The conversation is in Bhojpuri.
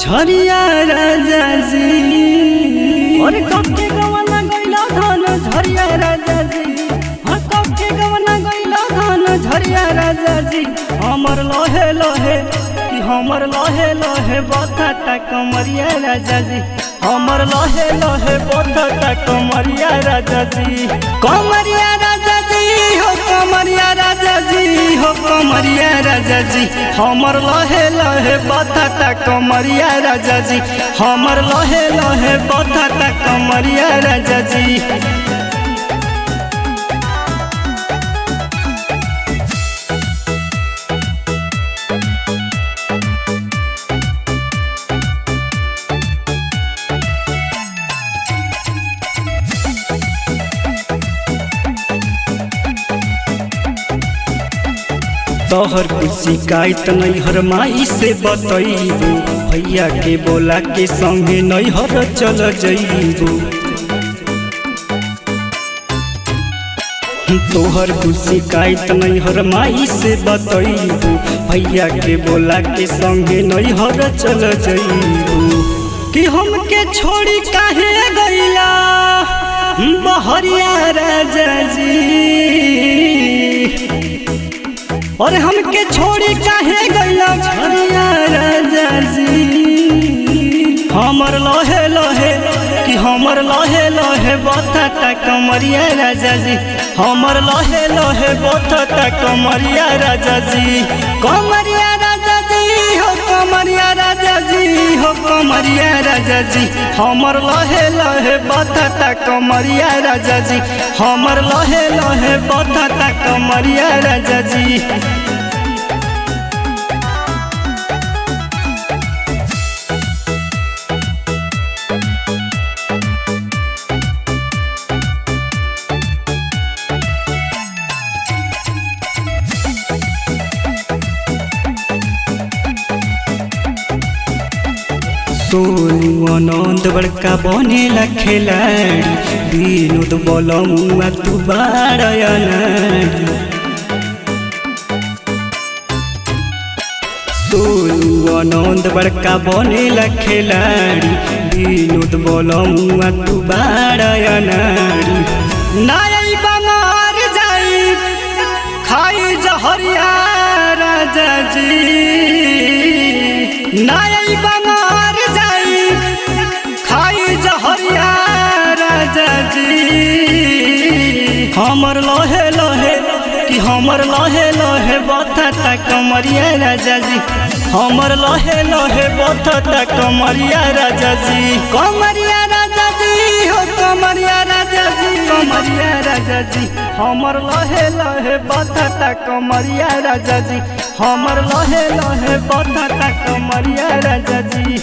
झरिया राजा जी। और कब के गवना गइला धान झरिया राजा जी। हाँ कब के गवना गइला धान झरिया राजा जी। हमर लहे लहे कि हमर लहे लहे बता कमरिया राजा जी। हमर लहे लहे बता कमरिया राजा जी। कमरिया राजा जी हो कमरिया राजा जी हो कमरिया राजा जी। हमर लहे लहे बता कमरिया राजा जी। हमर लहे लहे बता कमरिया राजा जी। तोहर कुछ शिकायत नहीं हर माई से बतैबू। भैया के बोला के संगे नहीं हर चल जइबू। तोहर कुछ शिकायत नहीं हर माई से बतैबू। भैया के बोला के संगे नहीं हर चल जइबू। कि हमके छोड़ी काहे गइला बहरिया राजा जी। और हमके छोड़ी काहे गइला झरिया राजा जी। हमर लहे लहे कि हमर लहे लहे बता कमरिया राजा जी। हमर लहे लहे बता कमरिया राजा जी। कमरिया राजा जी हो कमरिया राजा जी हो कमरिया राजा जी। हमर लहे लहे बता कमरिया राजा जी। हमर लहे लहे बता कमरिया राजा जी। सोनू आनंद बड़का बनेला खिलाड़ी। विनोद बोलमुआ तू बाड़ा नारी। सोनू आनंद बड़का बनेला खिलाड़ी। विनोद बोलमुआ तू बाड़ा नारी। नाई बमार जाई खाई जहरिया राजा जी। नाई बमार जाई खाई जहरिया राजा जी। हमर लहे लहे कि हमर लहे लहे बता कमरिया राजा जी। हमर लहे लहे बता कमरिया राजा जी। कमरिया राजा जी हो कमरिया राजा जी कमरिया राजा जी। हमर लहे लहे बता कमरिया राजा जी। हमर लहे लहे बता कमरिया राजा जी।